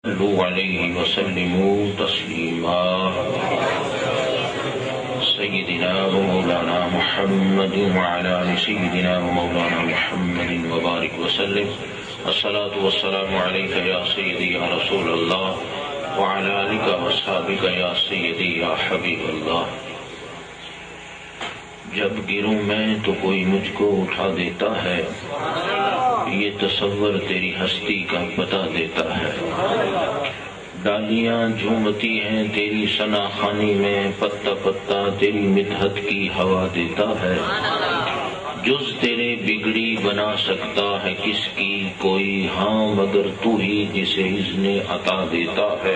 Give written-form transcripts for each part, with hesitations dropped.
صلوا علیہ وسلموا تسلیما سیدنا و مولانا محمد وعلى آل سیدنا و مولانا محمد وبارک وسلم الصلاة والسلام علیک یا سیدی یا رسول اللہ وعلى آلک واصحابک یا سیدی یا حبیب اللہ۔ جب گروں میں تو کوئی مجھ کو اٹھا دیتا ہے، یہ تصور تیری ہستی کا بتا دیتا ہے۔ ڈالیاں جھومتی ہیں تیری ثنا خوانی میں، پتا پتا تیری مدحت کی ہوا دیتا ہے۔ جز تیرے بگڑی بنا سکتا ہے کس کی کوئی، ہاں مگر تو ہی جسے اذن عطا دیتا ہے۔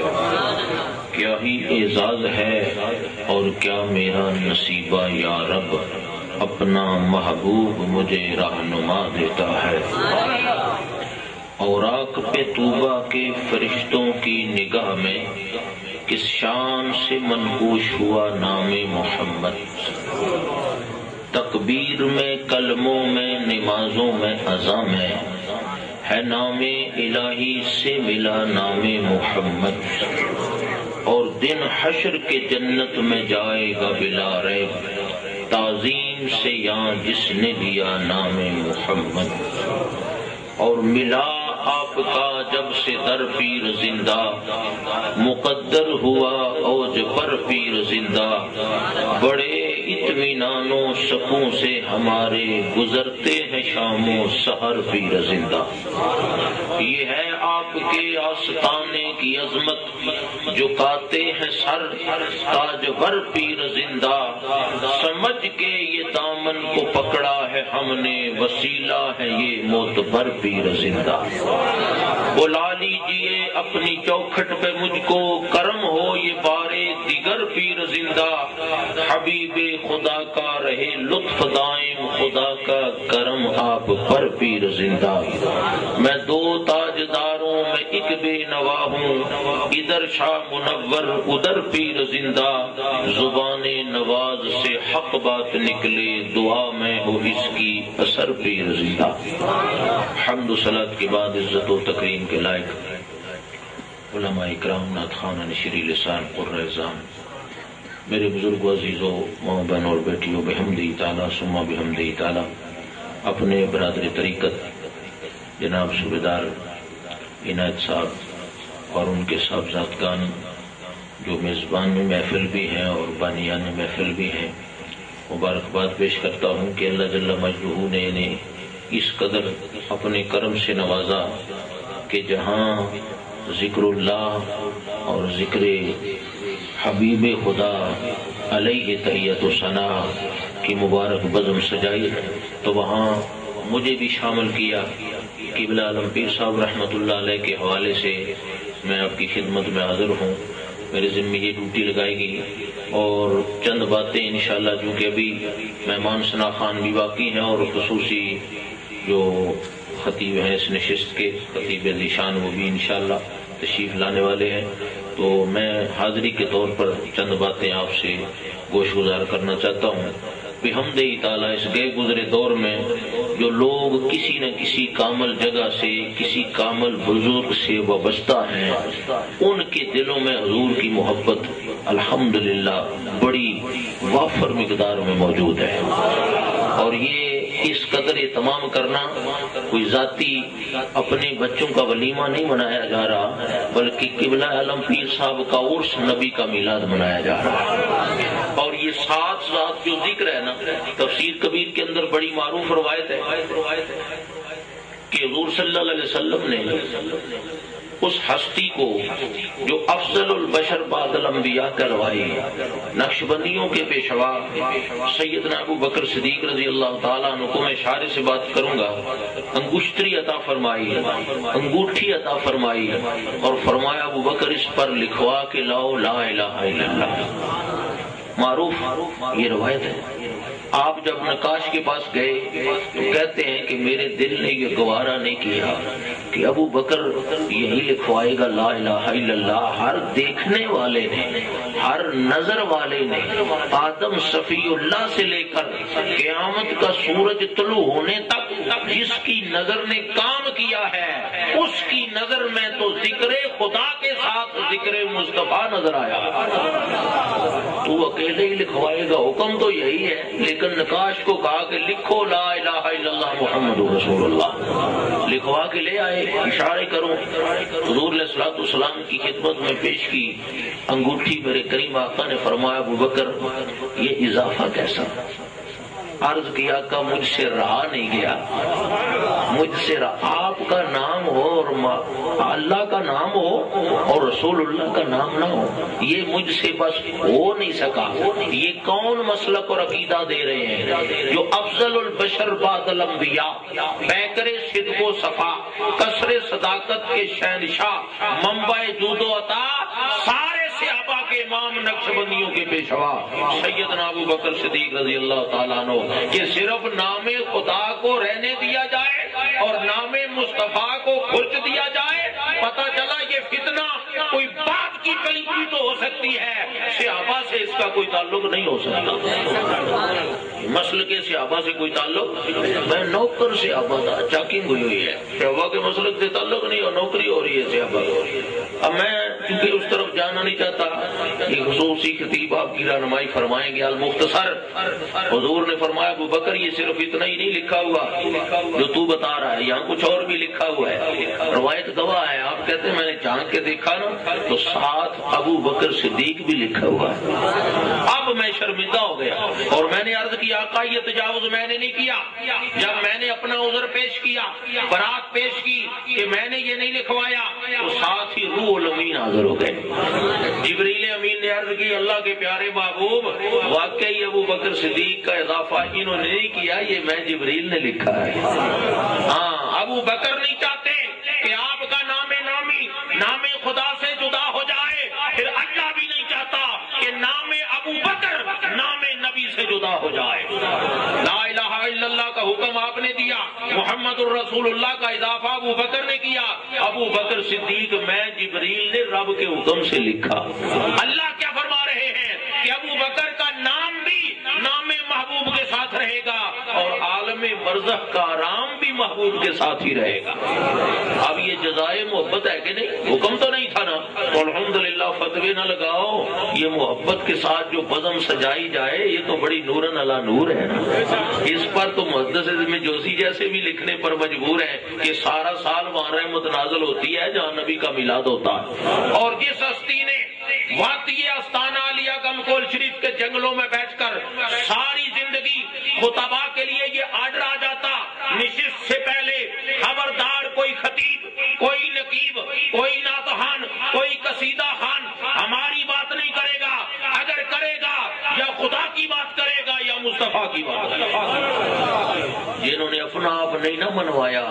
کیا ہی اعزاز ہے اور کیا میرا نصیبہ یا رب، اپنا محبوب مجھے رہنما دیتا ہے۔ اوراق پہ طوبہ کے فرشتوں کی نگاہ میں، کس شان سے منقوش ہوا نام محمد۔ تکبیر میں، کلموں میں، نمازوں میں، اذان میں، ہے نام الہی سے ملا نام محمد۔ اور دن حشر کے جنت میں جائے گا بلا ریب، تعظیم سے یہاں جس نے لیا نام محمد۔ اور ملا آپ کا جب سے در پیر زندہ، مقدر ہوا اوج پر پیر زندہ۔ بڑے اطمینان و سکون سے ہمارے گزرتے ہیں شام و سحر پیر زندہ۔ یہ ہے آپ کے آستانے کی عظمت، جھکاتے ہیں سر تاج بر پیر زندہ۔ سمجھ کے یہ دامن کو پکڑا ہے ہم نے، وسیلہ ہے یہ معتبر پیر زندہ۔ بلا لیجئے اپنی چوکھٹ پہ مجھ کو، کرم ہو یہ بارے دیگر پیر زندہ۔ حبیب خدا کا رہے لطف دائم، خدا کا کرم آپ پر پیر زندہ۔ میں دو تاجداروں میں ایک بے نوا ہوں، ادھر شاہ منور ادھر پیر زندہ۔ زبان نواز سے حق بات نکلے، دعا میں ہو اس کی اثر پیر زندہ۔ حمد و صلاۃ کے بعد عزت و تکریم کے لائق علماء اکرام، نعت خوانہ نشری لسان، قرۂ اعظام، میرے بزرگ عزیزوں، ماں بہن اور بیٹیوں، بحمدہ تعالیٰ ثم بحمدہ تعالیٰ، اپنے برادر طریقت جناب صوبیدار عنایت صاحب اور ان کے صاحبزادگان جو میزبان محفل بھی ہیں اور بانیان محفل بھی ہیں، مبارکباد پیش کرتا ہوں کہ اللہ جل مجدہ نے انہیں اس قدر اپنے کرم سے نوازا کہ جہاں ذکر اللہ اور ذکر حبیب خدا علیہ تحیت و ثنا کی مبارک بزم سجائی، تو وہاں مجھے بھی شامل کیا۔ قبلہ عالم پیر صاحب رحمۃ اللہ علیہ کے حوالے سے میں آپ کی خدمت میں حاضر ہوں۔ میرے ذمہ یہ ڈیوٹی لگائی گئی اور چند باتیں انشاءاللہ، جو کہ ابھی مہمان شناخوان بھی باقی ہیں اور خصوصی جو خطیب ہیں اس نشست کے، خطیب ذیشان، وہ بھی انشاءاللہ تشریف لانے والے ہیں، تو میں حاضری کے طور پر چند باتیں آپ سے گوش گزار کرنا چاہتا ہوں۔ بحمدہ تعالیٰ اس گئے گزرے دور میں جو لوگ کسی نہ کسی کامل جگہ سے، کسی کامل بزرگ سے وابستہ ہیں، ان کے دلوں میں حضور کی محبت الحمدللہ بڑی وافر مقدار میں موجود ہے۔ اور یہ اس قدر اہتمام کرنا کوئی ذاتی اپنے بچوں کا ولیمہ نہیں منایا جا رہا، بلکہ قبلہ عالم پیر صاحب کا عرس، نبی کا میلاد منایا جا رہا ہے۔ اور یہ سات ذات جو ذکر ہے نا، تفسیر کبیر کے اندر بڑی معروف روایت ہے کہ حضور صلی اللہ علیہ وسلم نے اس ہستی کو جو افضل البشر بعد الانبیاء کروائی، نقشبندیوں کے پیشوا سیدنا ابو بکر صدیق رضی اللہ تعالیٰ عنہ کو میں اشارے سے بات کروں گا، انگشتری عطا فرمائی، انگوٹھی عطا فرمائی اور فرمایا ابو بکر اس پر لکھوا کے لاؤ لا الہ الا اللہ۔ معروف یہ روایت ہے آپ جب نقاش کے پاس گئے تو کہتے ہیں کہ میرے دل نے یہ گوارا نہیں کیا کہ ابو بکر یہی لکھوائے گا لا الہ الا اللہ۔ ہر دیکھنے والے نے، ہر نظر والے نے، آدم صفی اللہ سے لے کر قیامت کا سورج طلوع ہونے تک جس کی نظر نے کام کیا ہے اس کی نظر میں تو ذکر خدا کے ساتھ ذکر مصطفیٰ نظر آیا۔ تو اکیلے ہی لکھوائے گا، حکم تو یہی ہے، لیکن نقاش کو کہا کہ لکھو لا الہ الا اللہ محمد رسول اللہ، لکھوا کے لے آئے۔ اشارے کروں، حضور علیہ الصلوۃ والسلام کی خدمت میں پیش کی انگوٹھی، میرے کریم آقا نے فرمایا ابو بکر یہ اضافہ کیسا؟ عرض کیا آقا مجھ سے رہا نہیں گیا، مجھ سے آپ کا نام ہو اور اللہ کا نام ہو اور رسول اللہ کا نام نہ ہو، یہ مجھ سے بس ہو نہیں سکا۔ یہ کون مسلک اور عقیدہ دے رہے ہیں؟ جو افضل البشر بعد الانبیاء، پیکر صدق و صفا، کثر صداقت کے شہنشاہ، منبع جود و عطا، سارے صحابہ کے امام، نقشبندیوں کے پیشوا سیدنا ابو بکر صدیق رضی اللہ تعالیٰ عنہ، کہ صرف نام خدا کو رہنے دیا جائے اور نام مصطفیٰ کو خرچ دیا جائے، پتہ چلا یہ فتنہ کوئی بات کی کلیپی تو ہو سکتی ہے، صحابہ سے اس کا کوئی تعلق نہیں ہو سکتا۔ مسئلے کے صحابہ سے کوئی تعلق، میں نوکر صحابہ تھا، چیکنگ ہوئی ہے، صحابہ کے مسلک سے تعلق نہیں اور نوکری ہو رہی ہے صحابہ کی۔ اب میں چونکہ اس طرف جانا نہیں چاہتا، یہ خصوصی خطیب آپ کی رہنمائی فرمائیں گے۔ المختصر، حضور نے فرمایا ابو بکر یہ صرف اتنا ہی نہیں لکھا ہوا جو تو بتا رہا ہے، یہاں کچھ اور بھی لکھا ہوا ہے، روایت گواہ ہے۔ آپ کہتے ہیں میں نے جھانک کے دیکھا نا تو ساتھ ابو بکر صدیق بھی لکھا ہوا ہے۔ اب میں شرمندہ ہو گیا اور میں نے عرض کیا آقا یہ تجاوز میں نے نہیں کیا۔ جب میں نے اپنا عذر پیش کیا، برات پیش کی کہ میں نے یہ نہیں لکھوایا، تو ساتھ ہی روح الامین حاضر ہو گئے۔ جبریل امین نے عرض کی اللہ کے پیارے محبوب واقعی ابو بکر صدیق کا اضافہ انہوں نے نہیں کیا، یہ میں جبریل نے لکھا ہے۔ ہاں، ابو بکر نہیں چاہتے کہ آپ کا نام نامی نام خدا سے جدا ہو جائے، پھر اللہ بھی نہیں چاہتا کہ نام ابو بکر نام نبی سے جدا ہو جائے۔ لا الہ الا اللہ کا حکم آپ نے دیا، محمد الرسول اللہ کا اضافہ ابو بکر نے کیا، ابو بکر صدیق میں جبریل نے رب کے حکم سے لکھا۔ اللہ کیا فرما رہے ہیں کہ ابو بکر کا نام بھی نام محبوب کے ساتھ رہے گا اور عالم برزخ کا آرام بھی محبوب کے ساتھ ہی رہے گا۔ اب یہ جزائے محبت ہے کہ نہیں؟ حکم تو نہیں تھا نا، تو الحمدللہ فتوے نہ لگاؤ، یہ محبت کے ساتھ جو بزم سجائی جائے یہ تو بڑی نورن علی نور ہے نا۔ اس پر تو محدث میں جوزی جیسے بھی لکھنے پر مجبور ہیں کہ سارا سال وہاں رحمت نازل ہوتی ہے جہاں نبی کا میلاد ہوتا ہے۔ اور جس ہستی نے واقعی استانہ علیہ گمکول شریف کے جنگلوں میں بیٹھ کر ساری زندگی خطبہ کے لیے یہ آرڈر آ جاتا نشست سے پہلے خبردار کوئی خطیب، کوئی نقیب، کوئی نعتخوان، کوئی قصیدہ خوان ہماری بات نہیں کرے گا، اگر کرے گا یا خدا کی بات کرے گا یا مصطفیٰ کی بات کرے گا۔ جنہوں نے اپنا آپ نہیں نہ منوایا،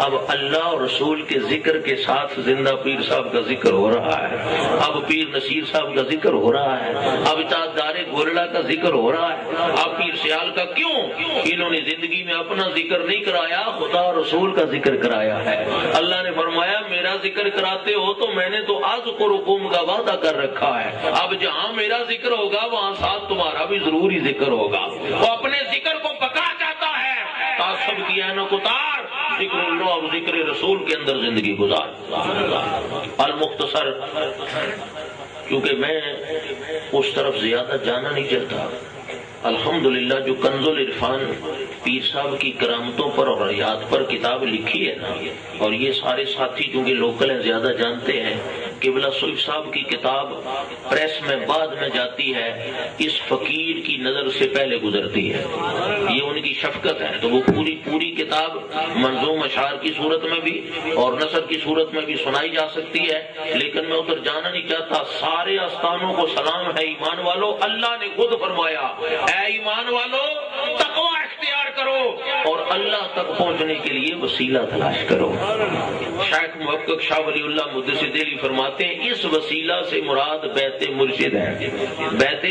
اب اللہ اور رسول کے ذکر کے ساتھ زندہ پیر صاحب کا ذکر ہو رہا ہے، اب پیر نصیر صاحب کا ذکر ہو رہا ہے، اب اطاعت دار گولڑا کا ذکر ہو رہا ہے، اب پیر سیال کا۔ کیوں؟ انہوں نے زندگی میں اپنا ذکر نہیں کرایا، خدا اور رسول کا ذکر کرایا ہے۔ اللہ نے فرمایا میرا ذکر کراتے ہو تو میں نے تو اذکرکم کا وعدہ کر رکھا ہے، اب جہاں میرا ذکر ہوگا وہاں ساتھ تمہارا بھی ضروری ذکر ہوگا۔ وہ اپنے ذکر کو پکا جاتا ہے، تعصب کی اینک اتار، ذکر اللہ اور ذکر رسول کے اندر زندگی گزار۔ المختصر، کیونکہ میں اس طرف زیادہ جانا نہیں چاہتا، الحمدللہ جو کنز العرفان پیر صاحب کی کرامتوں پر اور حیات پر کتاب لکھی ہے نا، اور یہ سارے ساتھی چونکہ لوکل ہیں زیادہ جانتے ہیں، قبلہ سیف صاحب کی کتاب پریس میں بعد میں جاتی ہے، اس فقیر کی نظر سے پہلے گزرتی ہے، یہ ان کی شفقت ہے، تو وہ پوری کتاب منظوم اشعار کی صورت میں بھی اور نثر کی صورت میں بھی سنائی جا سکتی ہے، لیکن میں ادھر جانا نہیں چاہتا۔ سارے آستانوں کو سلام ہے ایمان والو، اللہ نے خود فرمایا اے ایمان والو تقوی اختیار کرو اور اللہ تک پہنچنے کے لیے وسیلہ تلاش کرو۔ شیخ محقق شاہ ولی اللہ مدثر دہلوی فرماتے ہیں اس وسیلہ سے مراد بیت مرشد ہے۔ بیت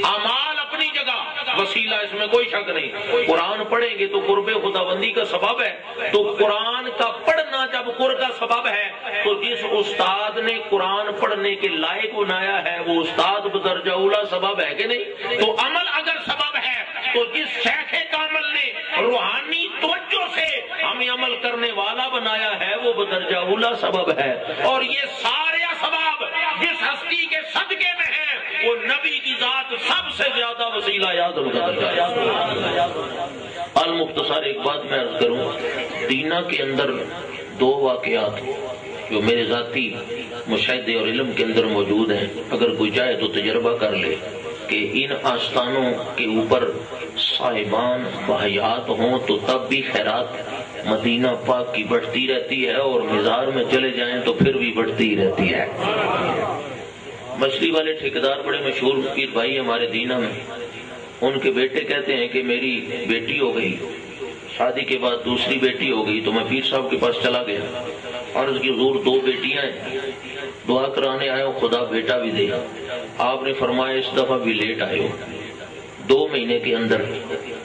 اعمال اپنی جگہ، وسیلہ اس میں کوئی شک نہیں۔ قرآن پڑھیں گے تو قرب خداوندی کا سبب ہے، تو قرآن کا پڑھنا جب قرب کا سبب ہے تو جس استاد نے قرآن پڑھنے کے لائق بنایا ہے وہ استاد بدرجہ اولا سبب ہے کہ نہیں؟ تو عمل اگر سبب ہے تو جس شیخ کامل نے روحانی توجہ سے ہمیں عمل کرنے والا بنایا ہے وہ بدرجہ اولا سبب ہے، اور یہ سارے اسباب جس ہستی کے صدقے میں ہے وہ نبی کی ذات سب سے زیادہ وسیلہ اعظم کا درجہ۔ المختصر ایک بات میں عرض کروں، دینا کے اندر دو واقعات جو میرے ذاتی مشاہدے اور علم کے اندر موجود ہیں، اگر کوئی چاہے تو تجربہ کر لے کہ ان آستانوں کے اوپر صاحبان بحیات ہوں تو تب بھی خیرات مدینہ پاک کی بڑھتی رہتی ہے، اور مزار میں چلے جائیں تو پھر بھی بڑھتی رہتی ہے۔ مچھلی والے ٹھیکیدار بڑے مشہور پیر بھائی ہمارے دینا میں، ان کے بیٹے کہتے ہیں کہ میری بیٹی ہو گئی، شادی کے بعد دوسری بیٹی ہو گئی، تو میں پیر صاحب کے پاس چلا گیا، عرض کی حضور دو بیٹیاں ہیں، دعا کرانے آئے ہو خدا بیٹا بھی دے۔ آپ نے فرمایا اس دفعہ بھی لیٹ آئے ہو، 2 مہینے کے اندر،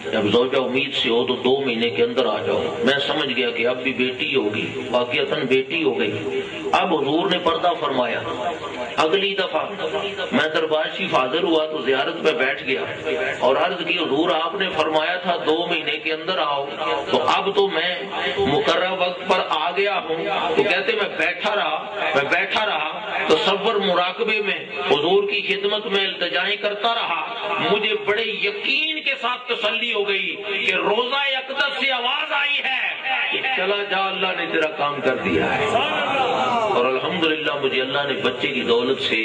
جب زوجہ امید سے ہو تو 2 مہینے کے اندر آ جاؤ۔ میں سمجھ گیا کہ اب بھی بیٹی ہوگی، واقعتاً بیٹی ہو گئی۔ اب حضور نے پردہ فرمایا، اگلی دفعہ میں دربار شریف حاضر ہوا تو زیارت میں بیٹھ گیا اور عرض کی حضور آپ نے فرمایا تھا 2 مہینے کے اندر آؤ، تو اب تو میں مقررہ وقت پر آ گیا ہوں۔ تو کہتے میں بیٹھا رہا تصور مراقبے میں حضور کی خدمت میں التجائیں کرتا رہا، مجھے بڑے یقین کے ساتھ تسلی ہو گئی کہ روزہ اقدس سے آواز آئی ہے کہ چلا جا اللہ نے تیرا کام کر دیا ہے، اور الحمدللہ مجھے اللہ نے بچے کی دولت سے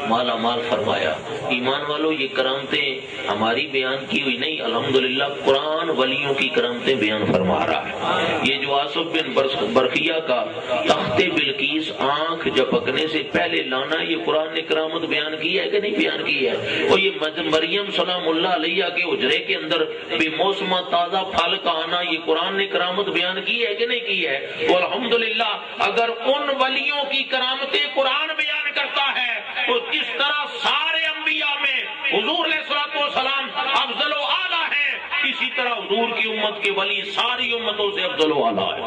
مالا مال فرمایا۔ ایمان والو یہ کرامتیں ہماری بیان کی ہوئی نہیں، الحمدللہ قرآن ولیوں کی کرامتیں بیان فرما رہا ہے۔ یہ جو آصف بن برقیہ کا تخت بلقیس آنکھ جھپکنے سے پہلے لانا، یہ قرآن نے کرامت بیان کی ہے کہ نہیں بیان کی ہے؟ اور یہ مریم سلام اللہ علیہ کے حجرے کے اندر بے موسمہ تازہ پھل کا آنا، یہ قرآن نے کرامت بیان کی ہے کہ نہیں کی ہے؟ تو الحمدللہ اگر ان ولیوں کی کرامتیں قرآن بیان کرتا ہے تو جس طرح سارے انبیاء میں حضور علیہ الصلوۃ والسلام افضل و اعلیٰ ہیں، اسی طرح حضور کی امت کے ولی ساری امتوں سے افضل و اعلیٰ ہے۔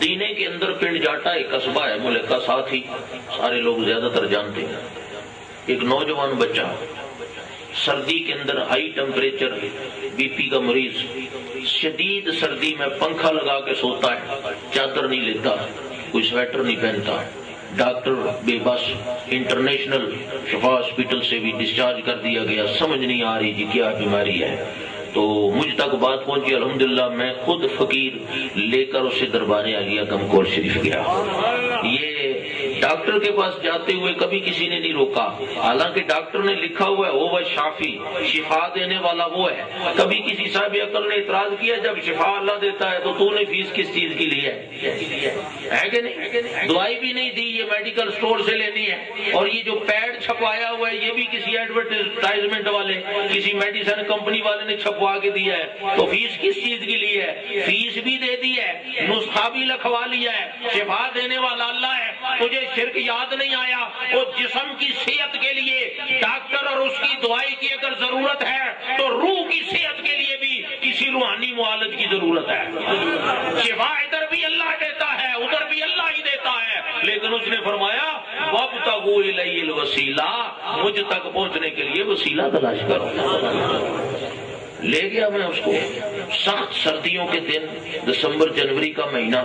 دینے کے اندر پنڈ جاٹا ایک قصبہ ہے، ملک کا ساتھ ہی سارے لوگ زیادہ تر جانتے ہیں۔ ایک نوجوان بچہ سردی کے اندر ہائی ٹمپریچر، بی پی کا مریض، شدید سردی میں پنکھا لگا کے سوتا ہے، چادر نہیں لیتا، کوئی سویٹر نہیں پہنتا، ڈاکٹر بے بس، انٹرنیشنل شفا ہاسپٹل سے بھی ڈسچارج کر دیا گیا، سمجھ نہیں آ رہی جی کیا بیماری ہے۔ تو مجھ تک بات پہنچی، الحمدللہ میں خود فقیر لے کر اسے دربار عالیہ گمکول شریف گیا۔ یہ ڈاکٹر کے پاس جاتے ہوئے کبھی کسی نے نہیں روکا، حالانکہ ڈاکٹر نے لکھا ہوا ہے وہ شافی، شفا دینے والا وہ ہے۔ کبھی کسی صاحب عقل نے اعتراض کیا جب شفا اللہ دیتا ہے تو نے فیس کس چیز کی لی ہے کہ نہیں؟ دوائی بھی نہیں دی، یہ میڈیکل سٹور سے لینی ہے، اور یہ جو پیڈ چھپایا ہوا ہے یہ بھی کسی ایڈورٹائزمنٹ والے، کسی میڈیسن کمپنی والے نے چھپوا کے دیا ہے، تو فیس کس چیز کی لی ہے؟ فیس بھی دے دی ہے، نسخہ بھی لکھوا لیا ہے، شفا دینے والا اللہ ہے۔ تجھے شرک یاد نہیں آیا؟ وہ جسم کی صحت کے لیے ڈاکٹر اور اس کی دوائی کی اگر ضرورت ہے تو روح کی صحت کے لیے بھی کسی روحانی معالج کی ضرورت ہے۔ شفا ادھر بھی اللہ دیتا ہے، ادھر بھی اللہ ہی دیتا ہے، لیکن اس نے فرمایا وَابْتَغُوا إِلَيْهِ الْوَسِيلَةَ، مجھ تک پہنچنے کے لیے وسیلہ تلاش کرو۔ لے گیا میں اس کو، سخت سردیوں کے دن، دسمبر جنوری کا مہینہ،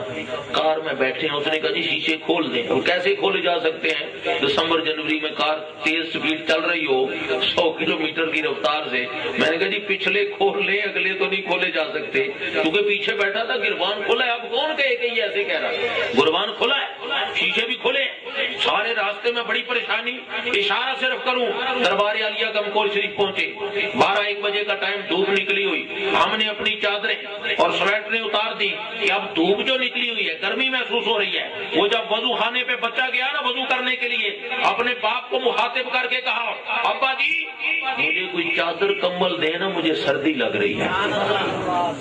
کار میں بیٹھے ہیں، اس نے کہا جی شیشے کھول دیں۔ اور کیسے کھولے جا سکتے ہیں دسمبر جنوری میں؟ کار تیز سپیڈ چل رہی ہو 100 کلومیٹر کی رفتار سے۔ میں نے کہا جی پچھلے کھول لیں، اگلے تو نہیں کھولے جا سکتے، کیونکہ پیچھے بیٹھا تھا، گربان کھلا ہے۔ اب کون کہے کہ یہ ایسے کہہ رہا؟ گربان کھلا ہے، شیشے بھی کھلے، سارے راستے میں بڑی پریشانی۔ اشارہ صرف کروں، دربار عالیہ گمکول شریف پہنچے، 12-1 بجے کا ٹائم، دھوپ دھوپ نکلی ہوئی، ہم نے اپنی چادریں اور سویٹریں اتار دی کہ اب دھوپ جو نکلی ہوئی ہے، گرمی محسوس ہو رہی ہے۔ وہ جب وضو خانے پہ بچہ گیا نا وضو کرنے کے لیے، اپنے باپ کو مخاطب کر کے کہا ابا جی مجھے کوئی چادر کمبل دے نا، مجھے سردی لگ رہی ہے۔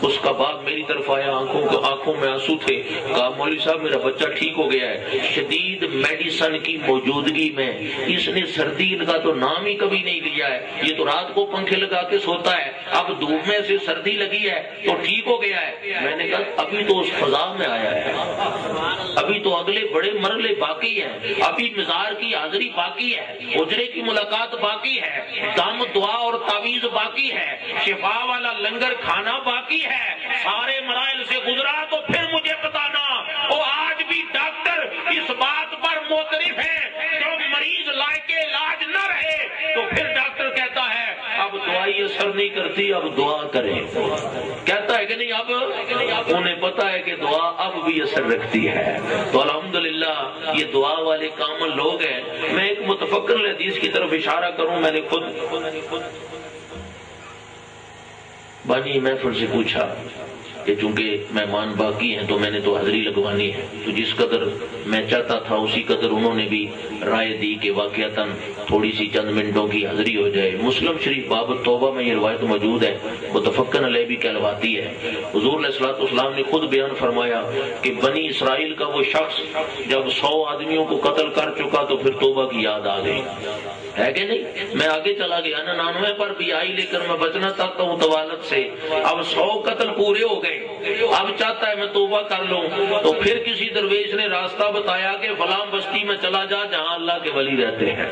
اس کا باپ میری طرف آیا، آنکھوں میں آنسو تھے، کہا مولوی صاحب میرا بچہ ٹھیک ہو گیا ہے، شدید میڈیسن کی موجودگی میں اس نے سردی کا تو نام ہی کبھی نہیں لیا ہے، یہ تو رات کو پنکھے لگا کے سوتا ہے، اب دھوپ میں سے سردی لگی ہے تو ٹھیک ہو گیا ہے۔ میں نے کہا ابھی تو اس فضا میں آیا ہے، ابھی تو اگلے بڑے مرحلے باقی ہیں، ابھی مزار کی حاضری باقی ہے، حجرے کی ملاقات باقی ہے، دم دعا اور تعویذ باقی ہے، شفا والا لنگر کھانا باقی ہے، سارے مراحل سے گزرا تو پھر مجھے بتانا۔ وہ آج بھی ڈاکٹر اس بات پر معترف ہے، جو مریض لائق علاج نہ رہے تو پھر ڈاکٹر کہتا ہے اب دوائی اثر نہیں کرتی، اب دعا کریں، کہتا ہے کہ نہیں؟ اب انہیں پتا ہے کہ دعا اب بھی اثر رکھتی ہے۔ تو الحمدللہ یہ دعا والے کامل لوگ ہیں۔ میں ایک متفکر حدیث کی طرف اشارہ کروں، میں نے خود بانی محفل سے پوچھا کہ چونکہ مہمان باقی ہیں تو میں نے تو حاضری لگوانی ہے، تو جس قدر میں چاہتا تھا اسی قدر انہوں نے بھی رائے دی کہ واقعتاً تھوڑی سی چند منٹوں کی حاضری ہو جائے۔ مسلم شریف باب التوبہ میں یہ روایت موجود ہے، متفقن علیہ بھی کہلواتی ہے۔ حضور علیہ الصلوۃ والسلام نے خود بیان فرمایا کہ بنی اسرائیل کا وہ شخص جب 100 آدمیوں کو قتل کر چکا تو پھر توبہ کی یاد آ گئی، ہے کہ نہیں؟ میں آگے چلا گیا، 99 پر بھی آئی لیکن میں بچنا چاہتا ہوں طوالت سے، اب 100 قتل پورے ہو گئے، اب چاہتا ہے میں توبہ کر لوں۔ تو پھر کسی درویش نے راستہ بتایا کہ فلاں بستی میں چلا جا جہاں اللہ کے ولی رہتے ہیں،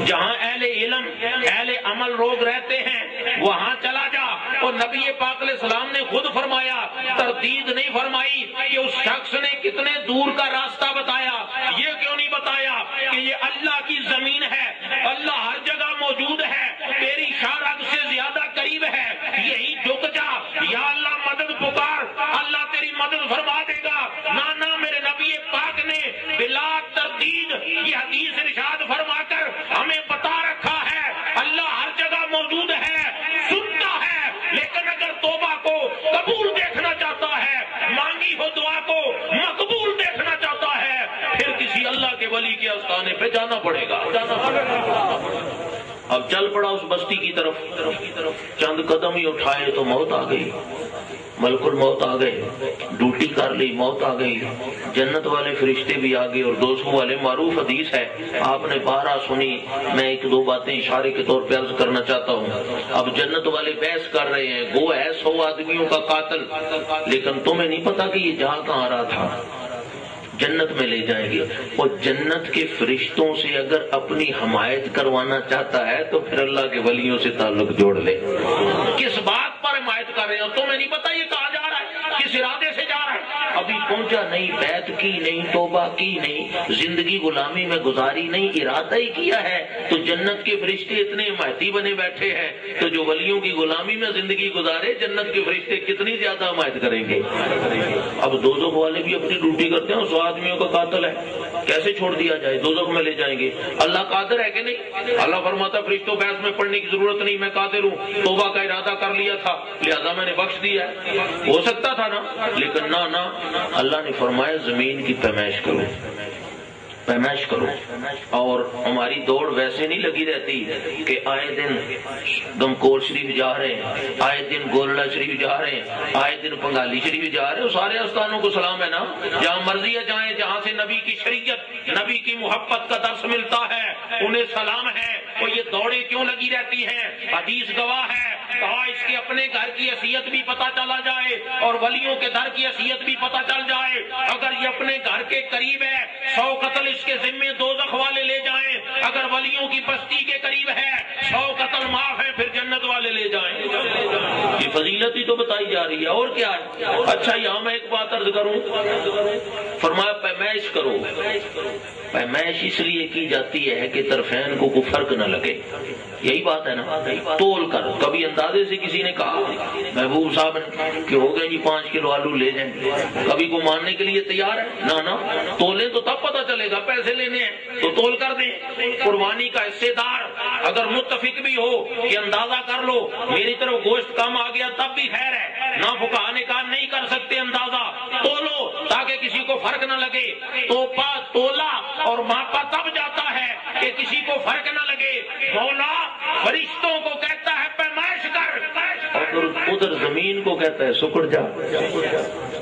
جہاں اہل علم اہل عمل لوگ رہتے ہیں، وہاں چلا جا۔ اور نبی پاک علیہ السلام نے خود فرمایا، تردید نہیں فرمائی کہ اس شخص نے کتنے دور کا راستہ بتایا، یہ کیوں نہیں بتایا کہ یہ اللہ کی زمین ہے، اللہ ہر جگہ موجود ہے، تیری شارگ سے زیادہ قریب ہے، یہی جھک جا، یا اللہ مدد پکار، اللہ تیری مدد فرما دے گا۔ نانا میرے نبی پاک نے بلا تردید یہ حدیث ارشاد فرما کر ہمیں بتا رکھا ہے اللہ ہر جگہ موجود ہے، سنتا ہے، لیکن اگر توبہ کو قبول دیکھنا چاہتا ہے، مانگی ہو دعا کو مقبول دیکھنا چاہتا ہے، پھر کسی اللہ کے ولی کے آستانے پہ جانا پڑے گا۔ اب چل پڑا اس بستی کی طرف، چند قدم ہی اٹھائے تو موت آ گئی، ملک الموت آ گئے، ڈیوٹی کر لی، موت آ گئی، جنت والے فرشتے بھی آ گئے اور دوزخ والے۔ معروف حدیث ہے، آپ نے 12 سنی، میں 1-2 باتیں اشارے کے طور پہ عرض کرنا چاہتا ہوں۔ اب جنت والے بحث کر رہے ہیں، وہ ہے 100 آدمیوں کا قاتل، لیکن تمہیں نہیں پتا کہ یہ جہاں کہاں رہا تھا، جنت میں لے جائیں گے۔ اور جنت کے فرشتوں سے اگر اپنی حمایت کروانا چاہتا ہے تو پھر اللہ کے ولیوں سے تعلق جوڑ لے۔ کس بات پر حمایت کر رہے ہیں تمہیں نہیں پتا یہ کہاں جا رہا ہے، کس ارادے سے جا رہا ہے؟ ابھی پہنچا نہیں، بیعت کی نہیں، توبہ کی نہیں، زندگی غلامی میں گزاری نہیں، ارادہ ہی کیا ہے تو جنت کے فرشتے اتنے حمایتی بنے بیٹھے ہیں، تو جو ولیوں کی غلامی میں زندگی گزارے جنت کے فرشتے کتنی زیادہ حمایت کریں گے۔ اب دوزخ والے بھی اپنی ڈیوٹی کرتے ہیں، 100 آدمیوں کا قاتل ہے، کیسے چھوڑ دیا جائے، دوزخ میں لے جائیں گے۔ اللہ قادر ہے کہ نہیں؟ اللہ فرماتا فرشتوں بحث میں پڑھنے کی ضرورت نہیں، میں قادر ہوں، توبہ کا ارادہ کر لیا تھا لہذا میں نے بخش دیا ہے۔ ہو سکتا تھا نا، لیکن نہ، اللہ نے فرمایا زمین کی پیمائش کرو، پیمائش کرو۔ اور ہماری دوڑ ویسے نہیں لگی رہتی کہ آئے دن گمکول شریف جا رہے ہیں، آئے دن گولڑا شریف جا رہے ہیں، آئے دن پنگالی شریف جا رہے ہیں، سارے آستانوں کو سلام ہے نا، جہاں مرضی ہے جائیں، جہاں سے نبی کی شریعت نبی کی محبت کا درس ملتا ہے انہیں سلام ہے۔ اور یہ دوڑیں کیوں لگی رہتی ہیں؟ حدیث گواہ ہے، کہا اس کے اپنے گھر کی حیثیت بھی پتہ چلا جائے اور ولیوں کے در کی حیثیت بھی پتہ چل جائے۔ اگر یہ اپنے گھر کے قریب ہے 100 قتل اس کے ذمے دوزخ والے لے جائیں، اگر ولیوں کی بستی کے قریب ہے 100 قتل معاف ہے پھر جنت والے لے جائیں۔ یہ فضیلت ہی تو بتائی جا رہی ہے، اور کیا ہے؟ اچھا یہاں میں ایک بات عرض کروں، فرمایا پیمائش کرو۔ پیمائش اس لیے کی جاتی ہے کہ طرفین کو کوئی فرق نہ لگے، یہی بات ہے نا، تول کر۔ کبھی اندازے سے کسی نے کہا محبوب صاحب کہ ہو گئے جی 5 کلو آلو لے جائیں، کبھی کو ماننے کے لیے تیار ہے؟ نہ، تولیں تو تب پتہ چلے گا، پیسے لینے ہیں تو تول کر دیں۔ قربانی کا حصے دار اگر متفق بھی ہو کہ اندازہ کر لو میری طرف گوشت کم آ گیا تب بھی خیر ہے، نہ فقہا نے کہا نہیں کر سکتے اندازہ، تولو تاکہ کسی کو فرق نہ لگے، توپا تولا اور ماپا تب جاتا ہے کہ کسی کو فرق نہ لگے۔ مولا فرشتوں کو کہتا ہے پیمائش کر، اور ادھر زمین کو کہتا ہے سکڑ جا۔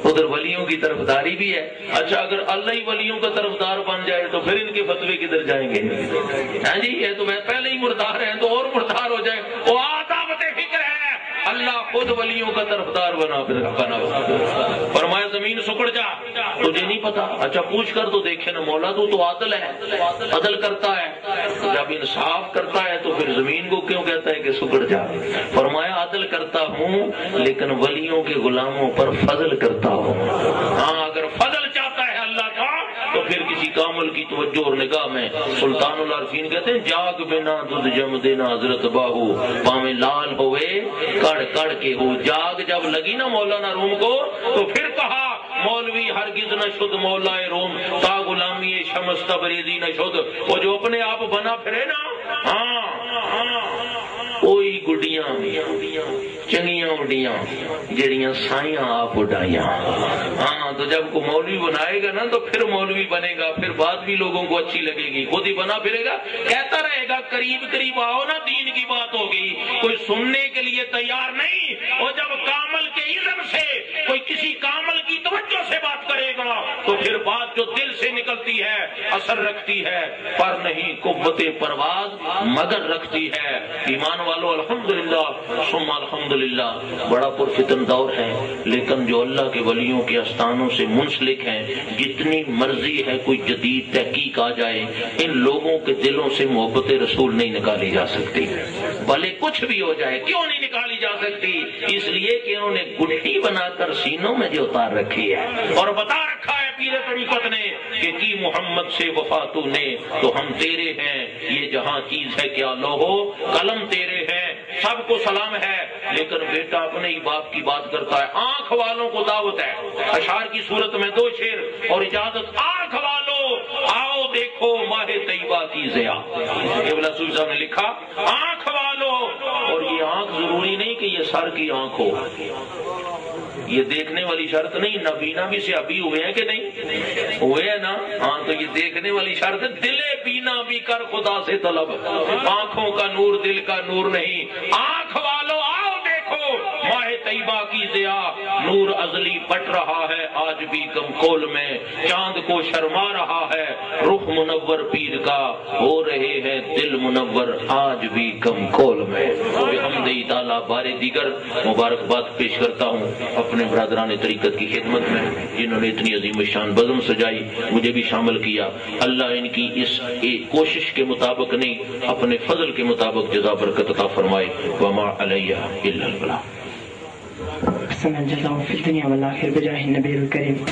ادھر ولیوں کی طرفداری بھی ہے۔ اچھا اگر اللہ ہی ولیوں کا طرفدار بن جائے تو پھر ان کے فتوے کدھر جائیں گے؟ ہاں جی یہ تو پہلے ہی مردار ہیں تو اور مردار ہو جائے۔ وہ عداوت فکر ہے، اللہ خود ولیوں کا طرفدار بنا فرمایا زمین سکڑ جا، تجھے نہیں پتا؟ اچھا پوچھ کر تو دیکھے نا مولا، تو عادل ہے، عدل کرتا ہے، جب انصاف کرتا ہے تو پھر زمین کو کیوں کہتا ہے کہ سکڑ جا؟ فرمایا عدل کرتا ہوں لیکن ولیوں کے غلاموں پر فضل کرتا ہوں۔ ہاں اگر فضل چاہتا ہے اللہ کا تو پھر کسی کامل کی توجہ اور نگاہ میں سلطان العارفین کہتے ہیں جاگ بنا دودھ جم دینا حضرت باہو پاویں لال ہوئے کڑ کڑ کے ہو۔ جاگ جب لگی نا مولانا روم کو تو پھر کہا مولوی ہرگز نہ شد مولا روم تا غلامی شمس تبریزی نہ شد۔ وہ جو اپنے آپ بنا پھرے نا، کوئی گڈیاں چنگیاں اڈیاں جڑیاں سائیاں آپ اڈائیاں۔ ہاں تو جب کو مولوی بنائے گا نا تو پھر مولوی بنے گا، پھر بات بھی لوگوں کو اچھی لگے گی، خود ہی بنا پھرے گا، کہتا رہے گا قریب قریب آؤ نا دین کی بات ہوگی، کوئی سننے کے لیے تیار نہیں۔ اور جب کامل کے علم سے کوئی کسی کامل کی توجہ سے بات کرے گا تو پھر بات جو دل سے نکلتی ہے اثر رکھتی ہے، پر نہیں قوت پرواز مگر رکھتی ہے۔ ایمان والو الحمدللہ ثم الحمدللہ بڑا پرفتن دور ہے، لیکن جو اللہ کے ولیوں کے آستانوں سے منسلک ہیں جتنی مرضی ہے کوئی جدید تحقیق آ جائے ان لوگوں کے دلوں سے محبت رسول نہیں نکالی جا سکتی، بھلے کچھ بھی ہو جائے۔ کیوں نہیں نکالی جا سکتی؟ اس لیے کہ انہوں نے گٹھی بنا کر سینوں میں جو اتار رکھی ہے اور بتا رکھا ہے پیر طریقت نے کہ کی محمد سے وفا تو نے تو ہم تیرے ہیں، یہ جہاں چیز ہے کیا لوہو قلم تیرے ہیں، سب کو سلام ہے لیکن بیٹا اپنے ہی باپ کی بات کرتا ہے۔ آنکھ والوں کو دعوت ہے، اشعار کی صورت میں 2 شعر اور اجازت۔ آنکھ والوں آؤ دیکھو ماہ طیبہ کی ضیاء، قبلہ صوفی صاحب نے لکھا آنکھ والوں، اور یہ آنکھ ضروری نہیں کہ یہ سر کی آنکھ ہو، یہ دیکھنے والی شرط نہیں۔ نبینا بھی سے ابھی ہوئے ہیں کہ نہیں ہوئے ہیں نا؟ ہاں تو یہ دیکھنے والی شرط ہے۔ دل بینا بھی کر خدا سے طلب، آنکھوں کا نور دل کا نور نہیں۔ آنکھ والو آؤ دیکھو ماہ طیبہ کی ضیاء، نور ازلی پٹ رہا ہے آج بھی کم کول میں، چاند کو شرما رہا ہے رخ منور پیر کا، ہو رہے ہیں دل منور آج بھی کم کول میں۔ بحمد تعالی بار دیگر مبارکباد پیش کرتا ہوں اپنے برادران طریقت کی خدمت میں جنہوں نے اتنی عظیم شان بزم سجائی، مجھے بھی شامل کیا۔ اللہ ان کی اس کوشش کے مطابق نہیں اپنے فضل کے مطابق جزا برکت عطا فرمائے۔ وما علیہ الا البلاغ۔ احسن الجزاء فی الدنیا والآخرہ بجاہ النبی الکریم۔